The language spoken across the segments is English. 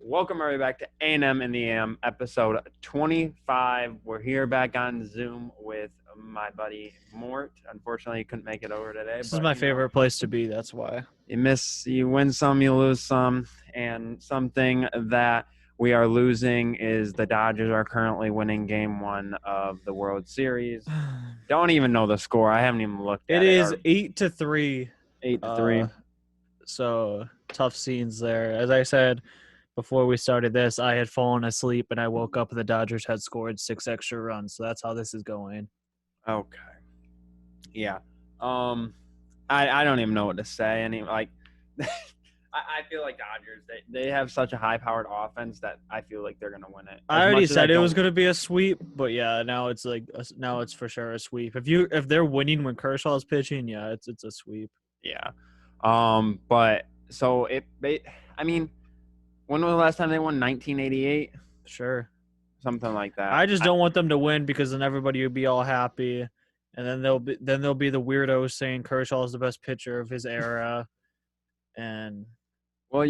Welcome everybody back to A&M in the AM, episode 25. We're here back on Zoom with my buddy Mort. Unfortunately, he couldn't make it over today. This is my favorite place to be, that's why. You win some, you lose some. And something that we are losing is the Dodgers are currently winning game 1 of the World Series. Don't even know the score. I haven't even looked at it. It is 8-3. 8-3. So tough scenes there. As I said before we started this, I had fallen asleep and I woke up and the Dodgers had scored 6 extra runs. So that's how this is going. Okay. Yeah. I don't even know what to say. I feel like Dodgers, they have such a high-powered offense that I feel like they're gonna win it. I already said it was gonna be a sweep, but yeah, now it's for sure a sweep. If they're winning when Kershaw's pitching, yeah, it's a sweep. Yeah. But so when was the last time they won? 1988? Sure. Something like that. I just don't want them to win because then everybody would be all happy, and then they'll be the weirdos saying Kershaw is the best pitcher of his era, and well,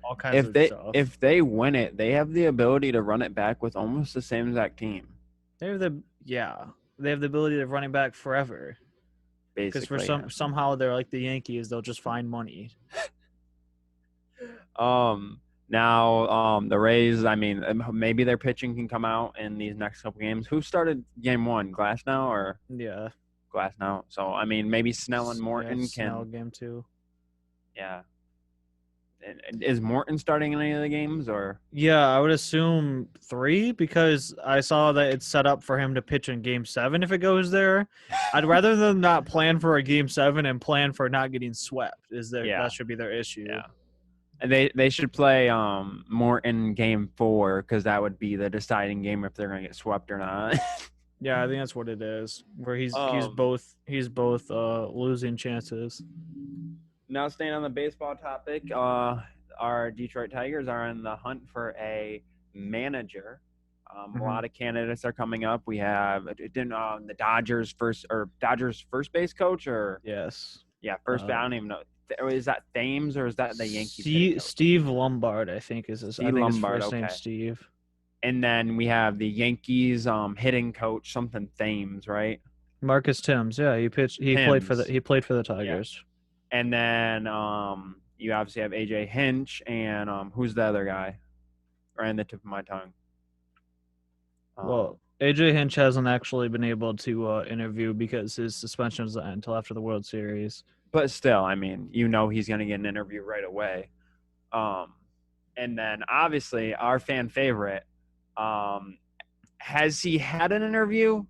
all kinds of stuff. If they win it, they have the ability to run it back with almost the same exact team. They have the ability to run it back forever. Basically, because somehow they're like the Yankees, they'll just find money. Now, the Rays, maybe their pitching can come out in these next couple games. Who started game 1? Glasnow or? Yeah. Glasnow. So, maybe Snell and Morton can. Snell game 2. Yeah. Is Morton starting in any of the games or? Yeah, I would assume 3 because I saw that it's set up for him to pitch in game 7 if it goes there. I'd rather them not plan for a game 7 and plan for not getting swept. That should be their issue. Yeah. And they should play Morton game 4 because that would be the deciding game if they're gonna get swept or not. Yeah, I think that's what it is. Where he's both losing chances. Now, staying on the baseball topic, our Detroit Tigers are in the hunt for a manager. A lot of candidates are coming up. We have the Dodgers first base coach or yes, first base. I don't even know. Is that Thames or is that the Yankees? Steve Lombard, I think is his. Steve Lombard, his first name Steve. And then we have the Yankees hitting coach, something Thames, right? Marcus Thames, yeah, he pitched. He played for the Tigers. Yeah. And then you obviously have AJ Hinch and who's the other guy? Right on the tip of my tongue. Well, AJ Hinch hasn't actually been able to interview because his suspension doesn't end until after the World Series. But still, he's going to get an interview right away. And then obviously our fan favorite, has he had an interview?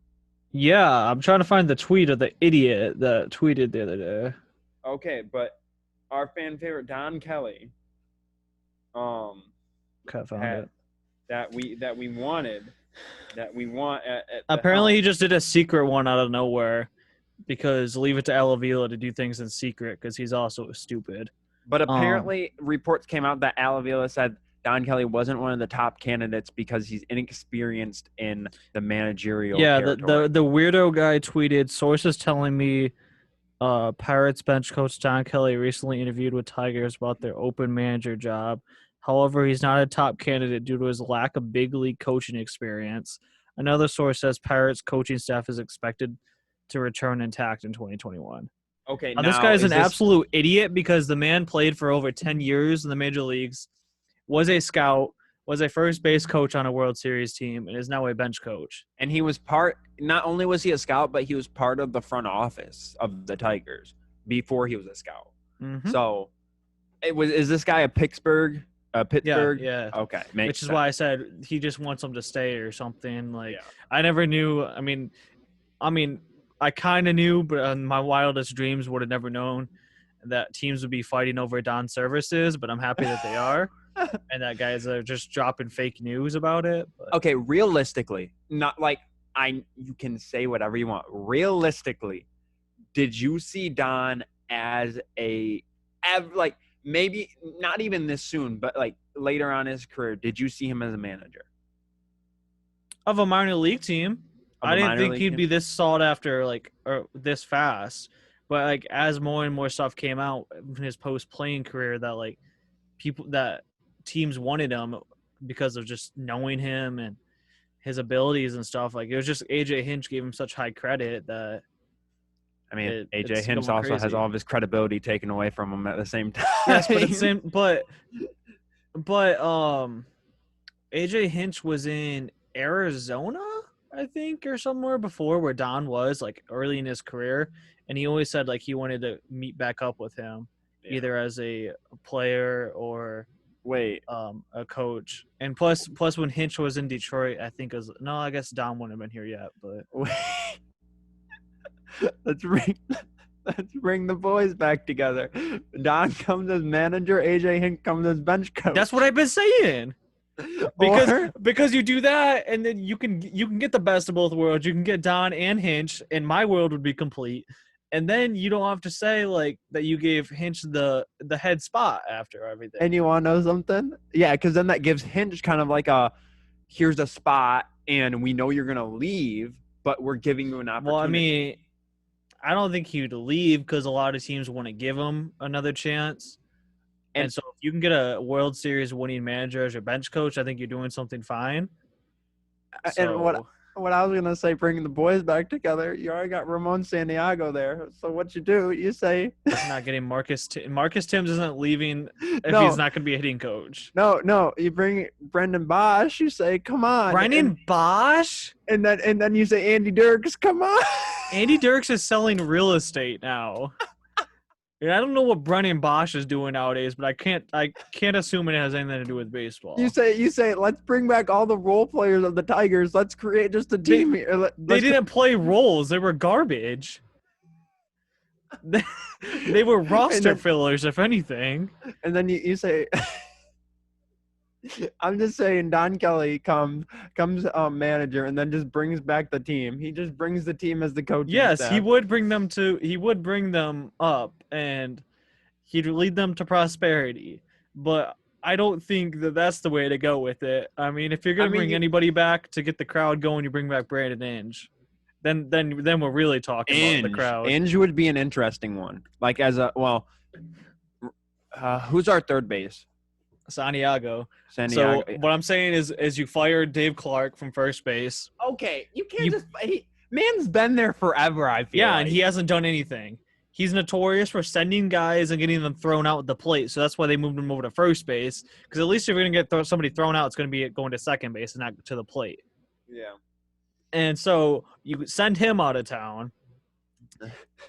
Yeah, I'm trying to find the tweet of the idiot that tweeted the other day. Okay, but our fan favorite Don Kelly, found it. that we want. Apparently, he just did a secret one out of nowhere because leave it to Al Avila to do things in secret because he's also stupid. But apparently, reports came out that Al Avila said Don Kelly wasn't one of the top candidates because he's inexperienced in the managerial. Yeah, the weirdo guy tweeted, sources telling me Pirates bench coach Don Kelly recently interviewed with Tigers about their open manager job. However, he's not a top candidate due to his lack of big league coaching experience. Another source says Pirates coaching staff is expected to return intact in 2021. Okay, now this guy is an absolute idiot because the man played for over 10 years in the major leagues, was a scout, was a first base coach on a World Series team, and is now a bench coach. And he was not only was he a scout, but he was part of the front office of the Tigers before he was a scout. Mm-hmm. So, is this guy a Pittsburgh? Pittsburgh? Yeah. Okay. Which is why I said he just wants him to stay or something. I never knew. I kind of knew, but in my wildest dreams would have never known that teams would be fighting over Don's services, but I'm happy that they are. And that guys are just dropping fake news about it. But. Okay, realistically, not like you can say whatever you want. Realistically, did you see Don as maybe not even this soon, but later on in his career, did you see him as a manager? Of a minor league team. I didn't think he'd be this sought after, or this fast. But as more and more stuff came out in his post-playing career, that people that teams wanted him because of just knowing him and his abilities and stuff. Like, it was just AJ Hinch gave him such high credit that I mean, AJ it's Hinch going also has crazy. all of his credibility taken away from him at the same time. Yes, but it's same. But AJ Hinch was in Arizona, I think, or somewhere before where Don was, like, early in his career, and he always said like he wanted to meet back up with him, either as a player or Wait, a coach. And plus when Hinch was in Detroit, I think I guess Don wouldn't have been here yet, but wait. Let's bring the boys back together. Don comes as manager, AJ Hinch comes as bench coach. that's what I've been saying. Because you do that, and then you can get the best of both worlds. You can get Don and Hinch, and my world would be complete. And then you don't have to say like that you gave Hinch the head spot after everything. And you want to know something? Yeah, because then that gives Hinch kind of like here's a spot, and we know you're gonna leave, but we're giving you an opportunity. Well, I mean, I don't think he'd leave because a lot of teams want to give him another chance. And so if you can get a World Series winning manager as your bench coach, I think you're doing something fine. And what I was going to say, bringing the boys back together, you already got Ramon Santiago there. So what you do, you say – It's not getting Marcus Timms isn't leaving if he's not going to be a hitting coach. No. You bring Brendan Bosch. You say, come on. Brendan Bosch? And then you say, Andy Dirks, come on. Andy Dirks is selling real estate now. And I don't know what Brendan Bosch is doing nowadays, but I can't assume it has anything to do with baseball. You say, let's bring back all the role players of the Tigers. Let's create just a team here. They didn't play roles. They were garbage. They were roster fillers, if anything. And then you say, I'm just saying, Don Kelly comes manager and then just brings back the team. He just brings the team as the coach. Yes, staff. He would bring them up and he'd lead them to prosperity. But I don't think that that's the way to go with it. I mean, if you're going to bring anybody back to get the crowd going, you bring back Brandon Inge. Then we're really talking about the crowd. Inge would be an interesting one. Like who's our third base? Santiago. So what I'm saying is you fired Dave Clark from first base. Okay, you can't man's been there forever, I feel. Yeah, like. And he hasn't done anything. He's notorious for sending guys and getting them thrown out at the plate. So that's why they moved him over to first base. Because at least if you're going to get somebody thrown out, it's going to be going to second base and not to the plate. Yeah. And so you send him out of town,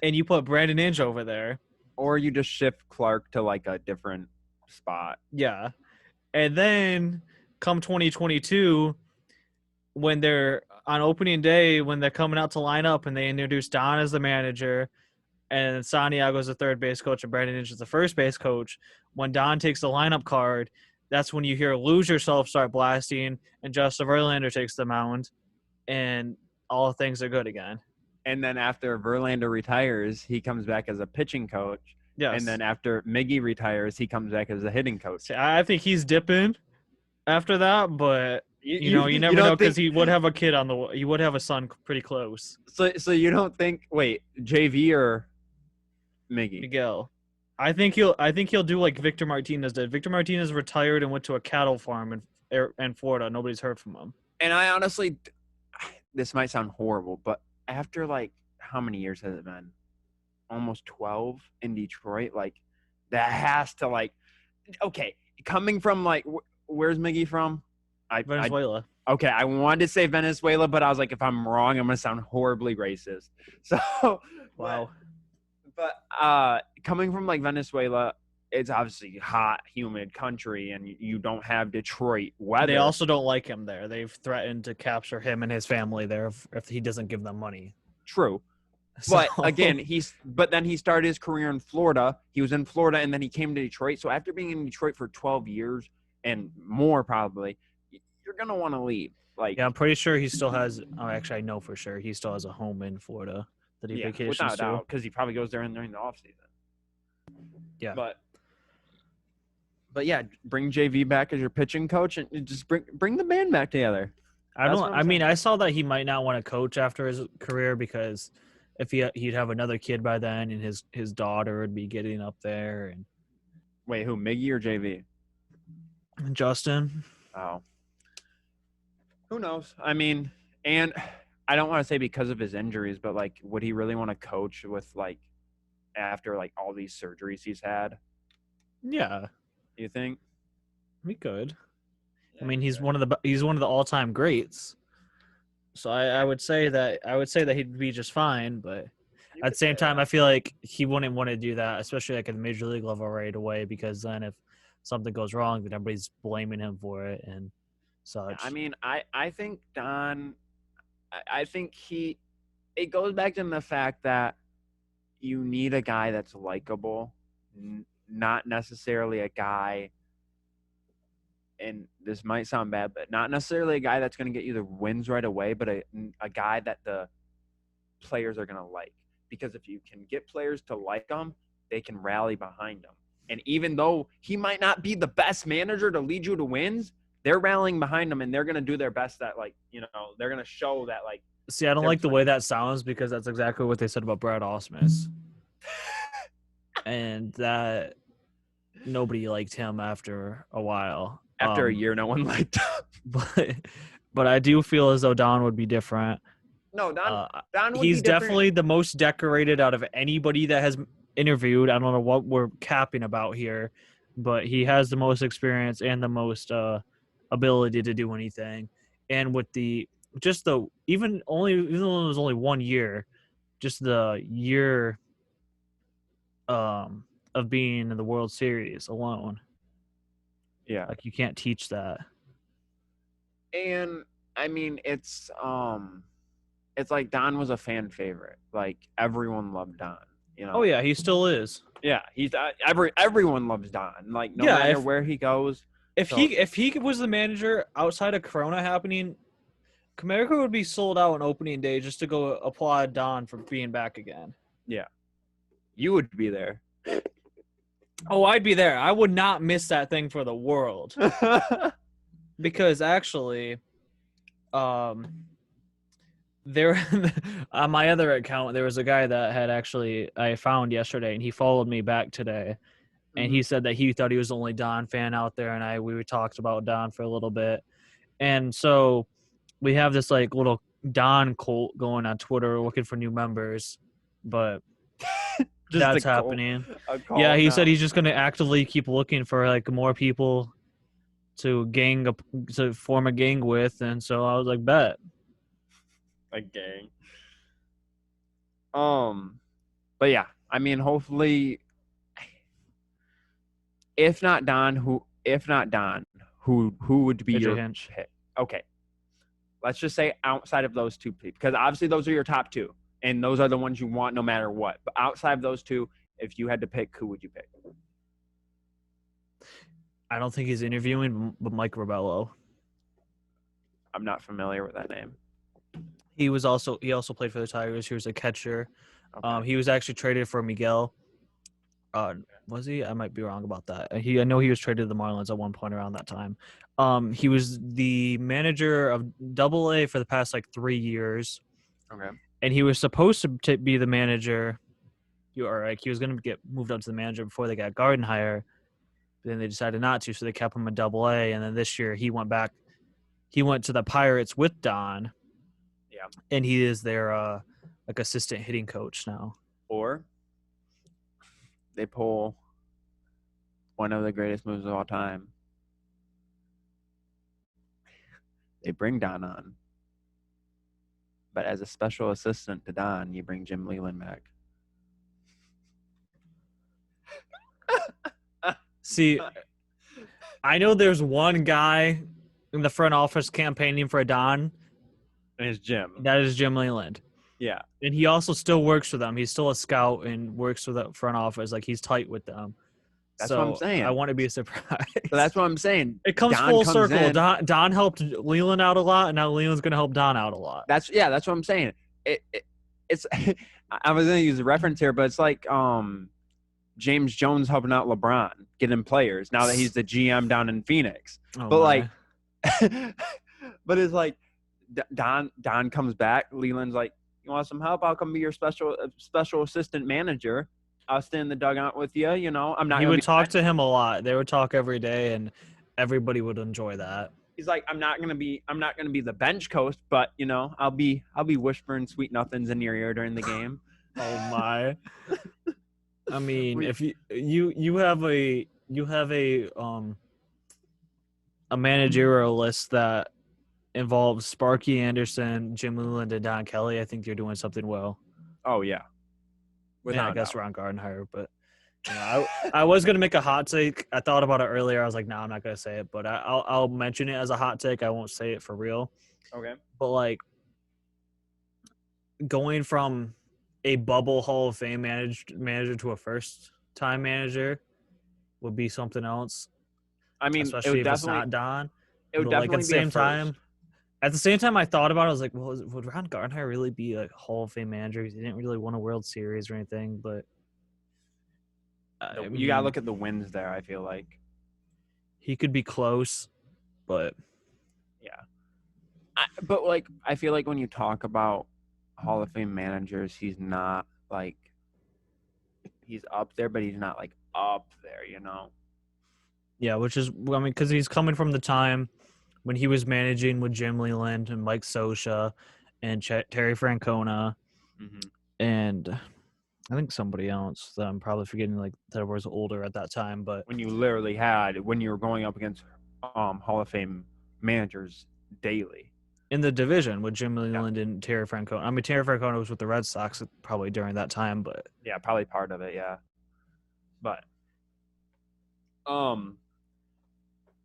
and you put Brandon Inge over there. Or you just shift Clark to like a different spot. Yeah. And then come 2022, when they're on opening day, when they're coming out to line up and they introduce Don as the manager and Santiago's the third base coach and Brandon Inge is the first base coach, when Don takes the lineup card, that's when you hear Lose Yourself start blasting and Justin Verlander takes the mound and all things are good again. And then after Verlander retires, he comes back as a pitching coach. Yes. And then after Miggy retires, he comes back as a hitting coach. I think he's dipping after that, but you never know because he would have a kid he would have a son pretty close. So you don't think JV or Miggy? Miguel. I think he'll do like Victor Martinez did. Victor Martinez retired and went to a cattle farm in Florida. Nobody's heard from him. And I honestly, this might sound horrible, but after like how many years has it been? Almost 12 in Detroit. Like that has to coming from like where's Miggy from? Venezuela. Okay, I wanted to say Venezuela, but I was like, if I'm wrong, I'm gonna sound horribly racist. So wow. But coming from like Venezuela, it's obviously hot, humid country, and you don't have Detroit weather. They also don't like him there. They've threatened to capture him and his family there if he doesn't give them money. True. But again, then he started his career in Florida. He was in Florida, and then he came to Detroit. So after being in Detroit for 12 years and more, probably, you're gonna want to leave. Yeah, I'm pretty sure he still has. Oh, actually, I know for sure he still has a home in Florida that he vacations without to. doubt, because he probably goes there during the off season. Yeah, but yeah, bring JV back as your pitching coach, and just bring the band back together. I saw that he might not want to coach after his career because if he'd have another kid by then, and his daughter would be getting up there. And wait, who, Miggy or JV? Justin. Oh, who knows? I mean, and I don't want to say because of his injuries, but like, would he really want to coach with like after like all these surgeries he's had? Yeah, You think? he could. Yeah, I mean, he he's could. one of the all-time greats. So I would say that he'd be just fine, but You at the could same say time, I that. feel like he wouldn't want to do that, especially like at the major league level right away, because then if something goes wrong, then everybody's blaming him for it and I such. mean, I think Don. I think he. It goes back to the fact that you need a guy that's likable, not necessarily a guy. And this might sound bad, but not necessarily a guy that's going to get you the wins right away, but a guy that the players are going to like. Because if you can get players to like him, they can rally behind him. And even though he might not be the best manager to lead you to wins, they're rallying behind him and they're going to do their best that, like, you know, they're going to show that, like, See, I don't they're like the way that sounds because that's exactly what they said about Brad Ausmus, and that nobody liked him after a while. after a year, no one liked him. But I do feel as though Don would be different. No, Uh, Don would be he's different. definitely the most decorated out of anybody that has interviewed. I don't know what we're capping about here, but he has the most experience and the most ability to do anything. And with even though it was only 1 year, just the year of being in the World Series alone, Yeah. like you can't teach that. And I mean, it's like Don was a fan favorite. Like everyone loved Don. You know. Oh yeah, he still is. Yeah, he's everyone loves Don. Like no Yeah, matter where he goes. if So he was the manager outside of Corona happening, America would be sold out on opening day just to go applaud Don for being back again. yeah, you would be there. Oh, I'd be there. I would not miss that thing for the world. Because actually, there on my other account, there was a guy that had actually I found yesterday, and he followed me back today, and he said that he thought he was the only Don fan out there, and we talked about Don for a little bit, and so we have this like little Don cult going on Twitter looking for new members, but that's happening. Yeah, he said he's just going to actively keep looking for like more people to form a gang with, and so I was like, bet. a gang. But yeah, I mean, hopefully, if not Don, who would be your Hinch. pick? Okay, let's just say outside of those two people, because obviously those are your top two, and those are the ones you want no matter what. But outside of those two, if you had to pick, who would you pick? I don't think he's interviewing, but Mike Rebello. I'm not familiar with that name. He also played for the Tigers. He was a catcher. Okay. He was actually traded for Miguel. Was he? I might be wrong about that. I know he was traded to the Marlins at one point around that time. He was the manager of Double-A for the past like 3 years. Okay. And he was supposed to be the manager. He was going to get moved up to the manager before they got Gardenhire. But then they decided not to, so they kept him in Double-A. And then this year he went back. He went to the Pirates with Don. Yeah. And he is their like assistant hitting coach now. Or they pull one of the greatest moves of all time. They bring Don on. But as a special assistant to Don, you bring Jim Leyland back. See, I know there's one guy in the front office campaigning for Don. And it's Jim. That is Jim Leyland. Yeah. And he also still works for them. He's still a scout and works for the front office. Like, he's tight with them. That's what I'm saying. I want to be a surprise. So that's what I'm saying. It comes full circle. Don helped Leyland out a lot, and now Leyland's going to help Don out a lot. That's what I'm saying. It's I was going to use a reference here, but it's like James Jones helping out LeBron, getting players now that he's the GM down in Phoenix. But it's like Don comes back. Leland's like, you want some help? I'll come be your special assistant manager. I'll stay in the dugout with you. You know, I'm not. He would talk to him a lot. They would talk every day, and everybody would enjoy that. He's like, I'm not gonna be the bench coach, but I'll be whispering sweet nothings in your ear during the game. Oh my! I mean, if you have a managerial list that involves Sparky Anderson, Jim Leland, and Don Kelly, I think you're doing something well. Oh yeah, And I guess Ron Gardenhire, but I was gonna make a hot take. I thought about it earlier. I was like, no, I'm not gonna say it, but I'll mention it as a hot take. I won't say it for real. Okay. But like going from a bubble Hall of Fame manager to a first time manager would be something else. I mean, especially if it's not Don. It would but definitely like at the same time, I thought about it. I was like, well, would Ron Gardenhire really be a Hall of Fame manager? He didn't really win a World Series or anything, but you gotta look at the wins there. I feel like he could be close, but yeah. But like, I feel like when you talk about Hall of Fame managers, he's not like he's up there, but he's not like up there, Yeah, which is because he's coming from the time when he was managing with Jim Leland and Mike Scioscia and Terry Francona, and I think somebody else that I'm probably forgetting, like that was older at that time. But when you were going up against Hall of Fame managers daily in the division with Jim Leland and Terry Francona. I mean, Terry Francona was with the Red Sox probably during that time, but yeah, probably part of it, yeah. But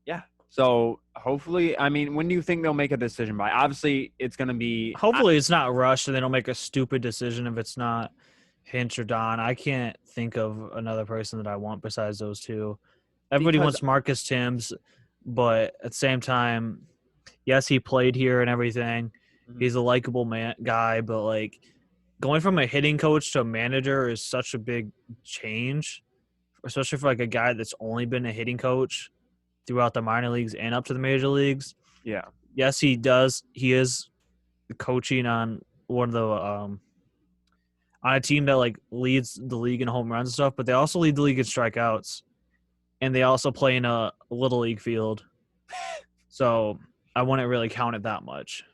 yeah. So hopefully, I mean, when do you think they'll make a decision by? Obviously, it's going to be. Hopefully, it's not rushed and they don't make a stupid decision if it's not Hinch or Don. I can't think of another person that I want besides those two. Everybody wants Marcus Timms, but at the same time, yes, he played here and everything. He's a likable guy, but like going from a hitting coach to a manager is such a big change, especially for like a guy that's only been a hitting coach throughout the minor leagues and up to the major leagues. Yeah. Yes, he does. He is coaching on one of the on a team that like leads the league in home runs and stuff, but they also lead the league in strikeouts, and they also play in a little league field. So I wouldn't really count it that much.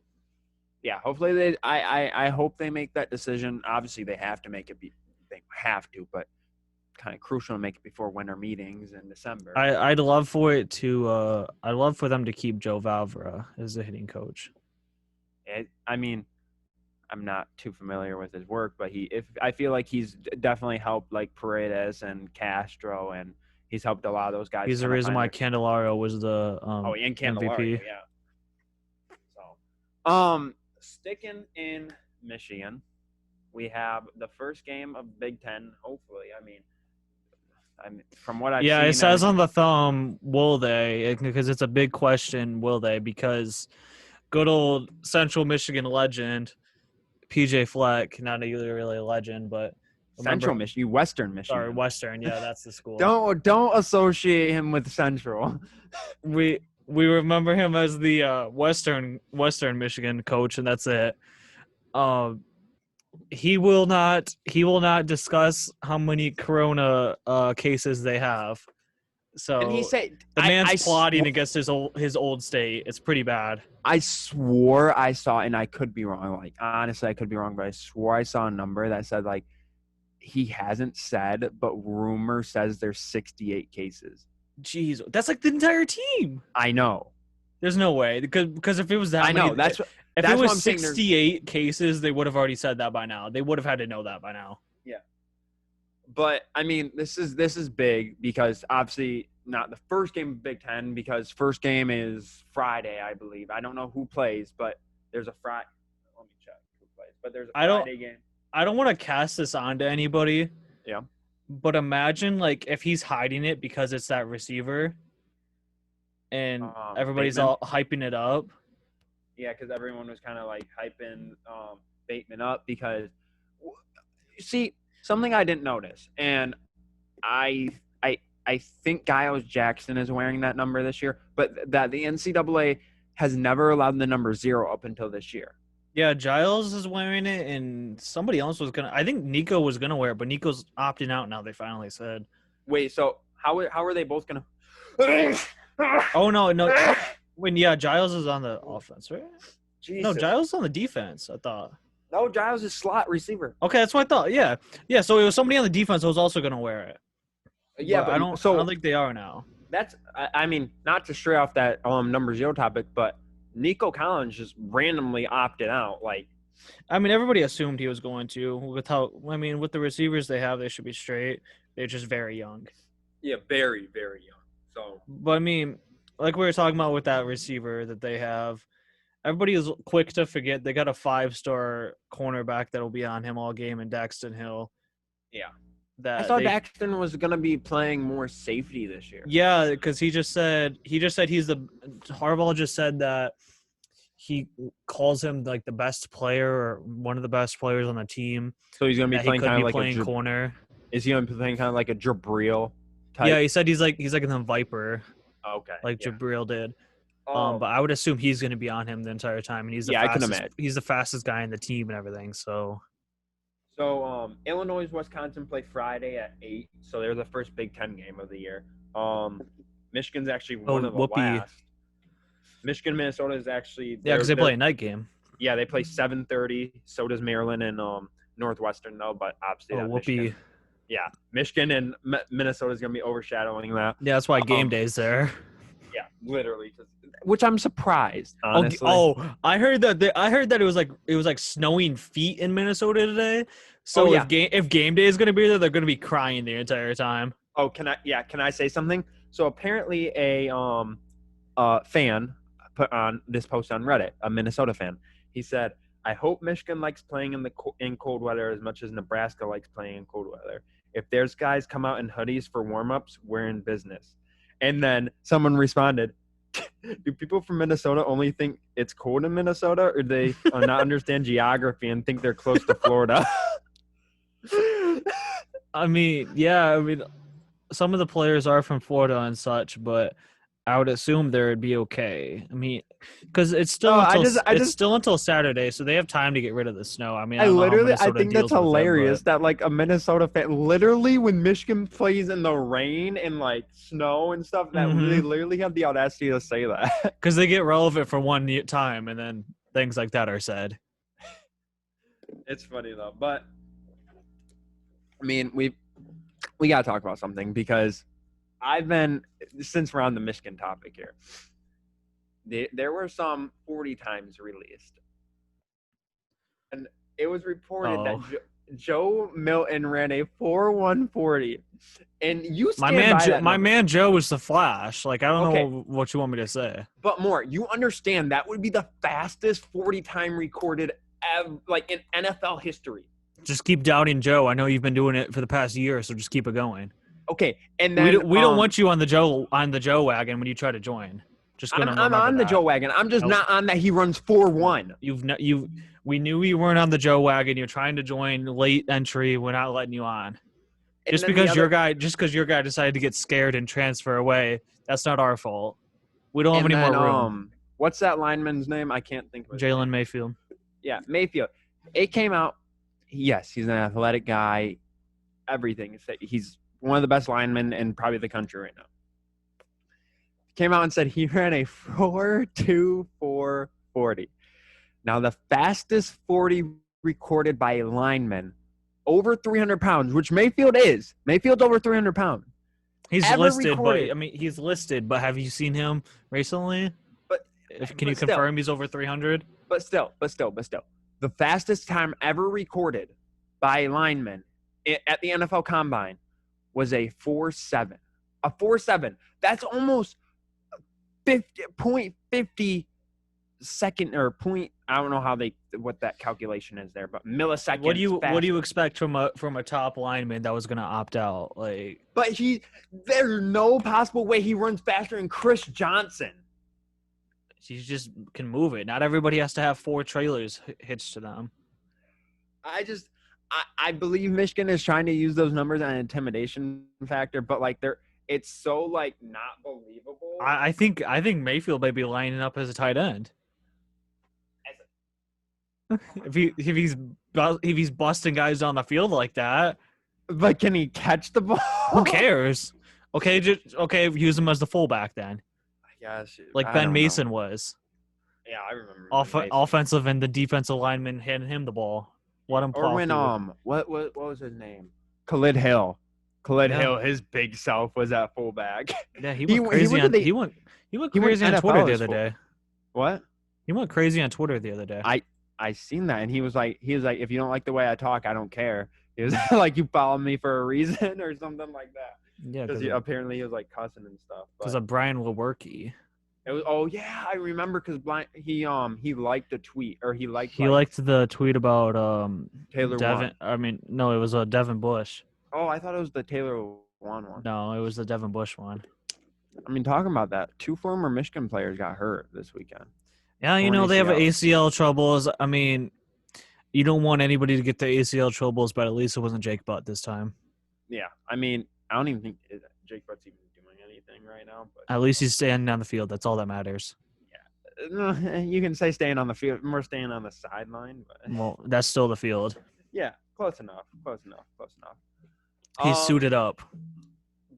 Yeah, hopefully I hope they make that decision. Obviously, they have to make it. They have to, but kind of crucial to make it before winter meetings in December. I'd love for it to. I'd love for them to keep Joe Valvera as the hitting coach. I mean, I'm not too familiar with his work, but I feel like he's definitely helped like Paredes and Castro, and he's helped a lot of those guys. He's the reason why Candelario was the and Candelario, MVP. Yeah. So, sticking in Michigan, we have the first game of Big Ten. Hopefully, I mean, from what I've seen, it says on the thumb, will they? Because it's a big question, will they? Because good old Central Michigan legend, PJ Fleck, not really a legend, but Central Michigan, Western Michigan. Sorry, Western. Yeah, that's the school. Don't associate him with Central. We remember him as the Western Michigan coach, and that's it. He will not discuss how many corona cases they have. So and he said the man's plotting against his old state. It's pretty bad. I swore I saw, and I could be wrong. Like honestly, I could be wrong, but I swore I saw a number that said like he hasn't said, but rumor says there's 68 cases. Jeez, that's like the entire team. I know. There's no way because if it was that, I know if it was 68 cases, they would have already said that by now. They would have had to know that by now. Yeah. But I mean, this is big because obviously not the first game of Big Ten because first game is Friday, I believe. I don't know who plays, but there's a Friday. Let me check who plays. But there's a Friday game. I don't want to cast this on to anybody. Yeah. But imagine like if he's hiding it because it's that receiver, and everybody's Bateman. all hyping it up. Yeah, because everyone was kind of like hyping Bateman up because, see, something I didn't notice, and I think Giles Jackson is wearing that number this year, but that the NCAA has never allowed the number 0 up until this year. Yeah, Giles is wearing it, and somebody else was gonna. I think Nico was gonna wear it, but Nico's opting out now. They finally said. Wait, so how are they both gonna? Oh no. Giles is on the offense, right? Jesus. No, Giles is on the defense. I thought. No, Giles is slot receiver. Okay, that's what I thought. Yeah. So it was somebody on the defense who was also going to wear it. Yeah, but I don't think they are now. That's I mean, not to stray off that number 0 topic, but Nico Collins just randomly opted out. Like, I mean, everybody assumed he was going to. With the receivers they have, they should be straight. They're just very young. Yeah, very, very young. So, but I mean, like we were talking about with that receiver that they have, everybody is quick to forget they got a 5-star cornerback that will be on him all game in Daxton Hill. Yeah. I thought Daxton was going to be playing more safety this year. Yeah, because he just said Harbaugh just said that he calls him like the best player or one of the best players on the team. So he's going to be playing kind of like corner. Is he going to be playing kind of like a Jabril type? Yeah, he said he's like a Viper. Okay. Like Jabril did. But I would assume he's going to be on him the entire time, and he's the fastest guy in the team and everything. So Illinois Wisconsin play Friday at 8. So they're the first Big Ten game of the year. Michigan's actually one of the last. Michigan, Minnesota is actually because they play a night game. Yeah, they play 7:30. So does Maryland and Northwestern though, but obviously Michigan. Yeah, Michigan and Minnesota is going to be overshadowing that. Yeah, that's why game day's there. Yeah, literally. Which I'm surprised, honestly. I heard that it was like snowing feet in Minnesota today. So if game day is going to be there, they're going to be crying the entire time. Oh, can I say something? So apparently a fan put on this post on Reddit, a Minnesota fan. He said, "I hope Michigan likes playing in cold weather as much as Nebraska likes playing in cold weather. If there's guys come out in hoodies for warm-ups, we're in business." And then someone responded, "Do people from Minnesota only think it's cold in Minnesota, or they not understand geography and think they're close to Florida?" I mean, some of the players are from Florida and such, but I would assume they would be okay. I mean, because it's still still until Saturday, so they have time to get rid of the snow. I mean, I think that's hilarious that like a Minnesota fan, literally when Michigan plays in the rain and like snow and stuff, that they literally have the audacity to say that because they get relevant for one time, and then things like that are said. It's funny though, but I mean, we gotta talk about something because since we're on the Michigan topic here, there were some 40 times released. And it was reported that Joe Milton ran a 4.140. And you my man Joe was the Flash. Like, I don't know what you want me to say. But more, you understand that would be the fastest 40 time recorded like in NFL history. Just keep doubting Joe. I know you've been doing it for the past year, so just keep it going. Okay, and then we don't want you on the Joe wagon when you try to join. Just I'm on the Joe wagon. I'm just not on that he runs 4.1. We knew you weren't on the Joe wagon. You're trying to join late entry. We're not letting you on. Just because your guy decided to get scared and transfer away, that's not our fault. We don't have any more room. What's that lineman's name? I can't think of it. Jalen Mayfield. Yeah, Mayfield. It came out. Yes, he's an athletic guy. Everything. He's one of the best linemen in probably the country right now. Came out and said he ran a 4.24 40. Now, the fastest 40 recorded by a lineman over 300 pounds, which Mayfield is. Mayfield's over 300 pounds. He's listed, he's listed, but have you seen him recently? Can you confirm he's over 300? But still. The fastest time ever recorded by a lineman at the NFL Combine was a 4.7. A 4.7. That's almost 0.50 second or point. I don't know what that calculation is there, but milliseconds. What do you expect from a top lineman that was going to opt out? Like, but there's no possible way he runs faster than Chris Johnson. He just can move it. Not everybody has to have 4 trailers hitched to them. I believe Michigan is trying to use those numbers as an intimidation factor, but like it's so like not believable. I think Mayfield may be lining up as a tight end. if he's busting guys down the field like that. But can he catch the ball? Who cares? Okay, use him as the fullback then. Yes, like I Ben don't know. Mason was. Yeah, I remember Ben Mason. Offensive and the defensive lineman handing him the ball. Let him Or plow when through. what was his name? Khalid Hill. Khalid Yeah, Hill, his big self was at fullback. yeah, he he went he crazy went to on the he went he went crazy on Twitter NFL the as other full. day. What? He went crazy on Twitter the other day. I seen that, and he was like if you don't like the way I talk, I don't care. He was like, you follow me for a reason or something like that. Yeah, Because apparently he was like cussing and stuff. because But of Brian Lewerke. it was yeah, I remember because he liked a tweet or he liked He liked the tweet about Taylor Devin. Wan. I mean, no, it was a Devin Bush. Oh, I thought it was the Taylor Wan one. No, it was the Devin Bush one. I mean, talking about that, 2 former Michigan players got hurt this weekend. Yeah, you Torn know they have ACLs. ACL troubles. I mean, you don't want anybody to get the ACL troubles, but at least it wasn't Jake Butt this time. Yeah, I mean, I don't even think Jake Butt's even doing anything right now. But At least he's standing on the field. That's all that matters. yeah, you can say staying on the field, more staying on the sideline. But Well, that's still the field. yeah, close enough. Close enough. Close enough. He's suited up.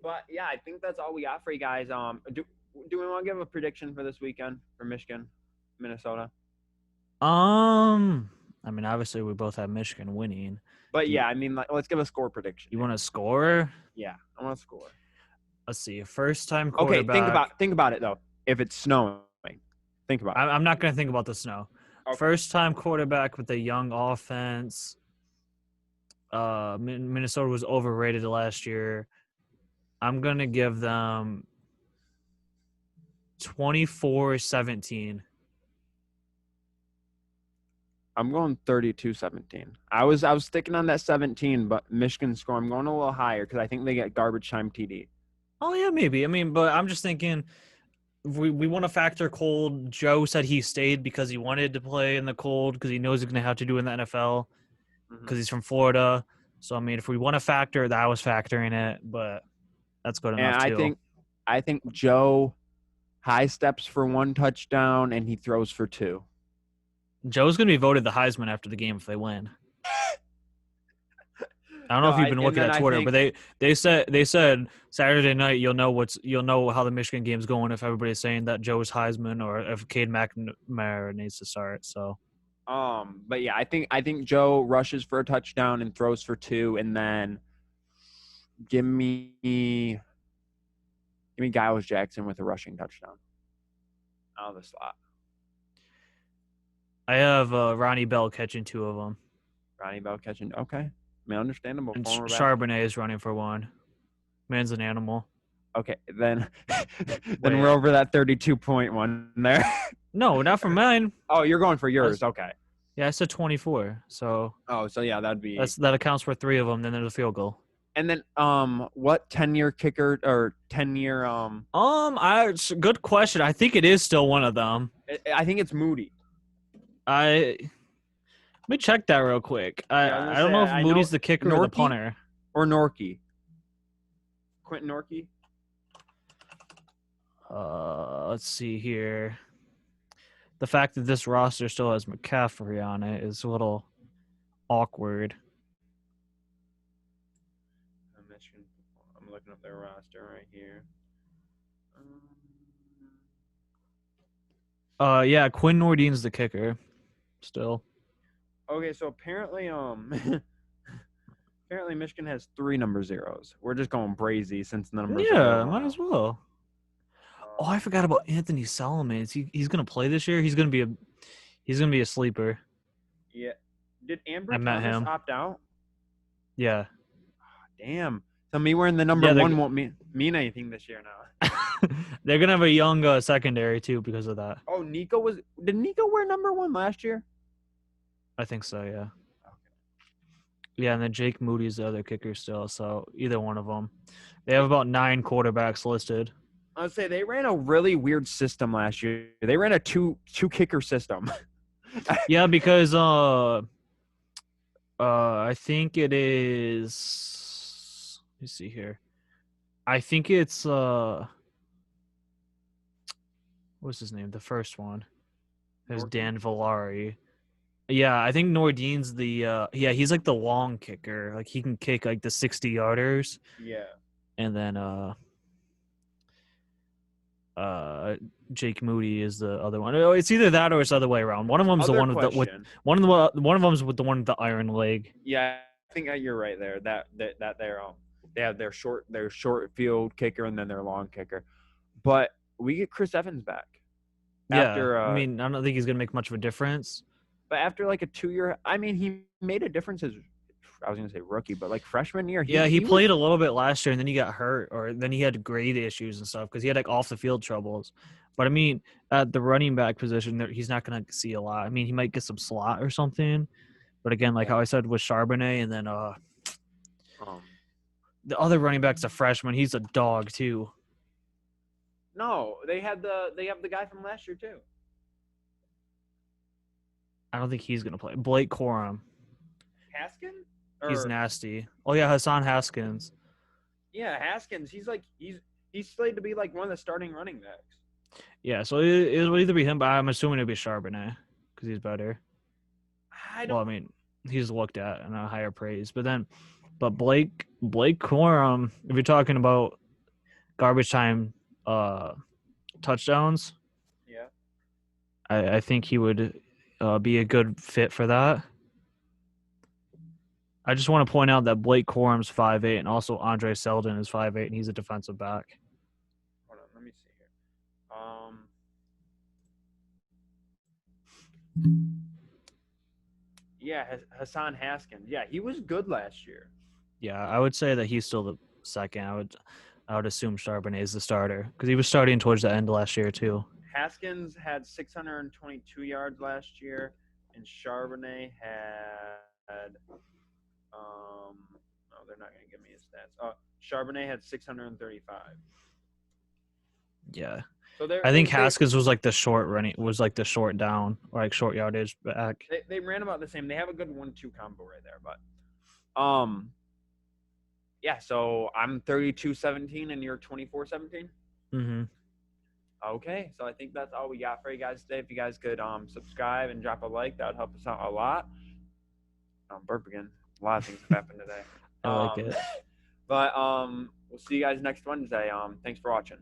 But yeah, I think that's all we got for you guys. Do we want to give a prediction for this weekend for Michigan, Minnesota? I mean, obviously we both have Michigan winning. But yeah, I mean, let's give a score prediction. You want to score? Yeah, I want to score. Let's see. First time quarterback. Okay, think about it though. If it's snowing, think about it. I'm not going to think about the snow. Okay. First time quarterback with a young offense. Minnesota was overrated last year. I'm going to give them 24-17. I'm going 32-17. I was sticking on that 17, but Michigan score. I'm going a little higher because I think they get garbage time TD. Oh yeah, maybe. I mean, but I'm just thinking we want to factor cold. Joe said he stayed because he wanted to play in the cold because he knows he's going to have to do in the NFL because he's from Florida. So I mean, if we want to factor, that was factoring it, but that's good enough too. And I think Joe high steps for 1 touchdown and he throws for 2. Joe's going to be voted the Heisman after the game if they win. I don't know if you've been looking at Twitter, but they said Saturday night you'll know how the Michigan game's going if everybody's saying that Joe's Heisman or if Cade McNamara needs to start. So, but yeah, I think Joe rushes for a touchdown and throws for 2, and then give me Giles Jackson with a rushing touchdown out of the slot. I have Ronnie Bell catching 2 of them. Ronnie Bell catching, okay. I mean, understandable. And Charbonnet is running for 1. Man's an animal. Okay, then we're over that 32-point one there. No, not for mine. Oh, you're going for yours. Okay. Yeah, I said 24. So. Oh, so yeah, that accounts for 3 of them. Then there's a field goal. And then, what 10-year kicker or 10-year good question. I think it is still one of them. I think it's Moody. Let me check that real quick. I don't know if Moody's the kicker or the punter. Or Norkey. Quentin Norkey? Let's see here. The fact that this roster still has McCaffrey on it is a little awkward. I'm looking up their roster right here. Yeah, Quinn Nordin's the kicker. Still. Okay, so apparently Michigan has 3 number 0s. We're just going brazy since the numbers. Yeah, might as well. Oh, I forgot about Anthony Solomon. He's gonna play this year. He's gonna be a sleeper. Yeah. Did Amber Thomas opt out? Yeah. Oh, damn. So me wearing the number 1 won't mean anything this year now. They're gonna have a young secondary too because of that. Oh, did Nico wear number 1 last year? I think so, yeah. Okay. Yeah, and then Jake Moody's the other kicker still, so either one of them. They have about 9 quarterbacks listed. I would say they ran a really weird system last year. They ran a two kicker system. Yeah, because I think it is. Let me see here. I think it's what's his name? The first one. It was Dan Villari. Yeah, I think Nordin's the he's like the long kicker. Like he can kick like the 60-yarders. Yeah. And then Jake Moody is the other one. Oh, it's either that or it's the other way around. One of them's the Other one with the with question. one of them's with the one with the iron leg. Yeah, I think you're right there. That they have their short field kicker and then their long kicker. But we get Chris Evans back Yeah, after I mean, I don't think he's gonna make much of a difference. but after like a 2 year, I mean, he made a difference as I was gonna say rookie, but like freshman year, Yeah, he he was played a little bit last year, and then he got hurt, or then he had grade issues and stuff because he had like off the field troubles. But I mean, at the running back position, he's not gonna see a lot. I mean, he might get some slot or something. But again, like how I said with Charbonnet, and then um, the other running back's a freshman. He's a dog too. no, they have the guy from last year too. I don't think he's gonna play. Blake Corum. Haskin? He's nasty. Oh yeah, Hassan Haskins. Yeah, Haskins. He's slated to be like one of the starting running backs. Yeah, so it will either be him, but I'm assuming it'll be Charbonnet because he's better. Well, I mean, he's looked at and a higher praise. But Blake Corum, if you're talking about garbage time touchdowns, yeah, I think he would be a good fit for that. I just want to point out that Blake Corum's 5'8", and also Andre Seldon is 5'8", and he's a defensive back. Hold on, let me see here. Yeah, Hassan Haskins. Yeah, he was good last year. Yeah, I would say that he's still the second. I would assume Charbonnet is the starter because he was starting towards the end last year too. Haskins had 622 yards last year, and Charbonnet had no, they're not going to give me his stats. Charbonnet had 635. Yeah. So I think Haskins was like the short down or like short yardage back. They ran about the same. They have a good 1-2 combo right there, but yeah. So I'm 32-17 and you're 24-17. Mm-hmm. Okay, so I think that's all we got for you guys today. If you guys could subscribe and drop a like, that would help us out a lot. Burp again. A lot of things have happened today. I like it. But we'll see you guys next Wednesday. Thanks for watching.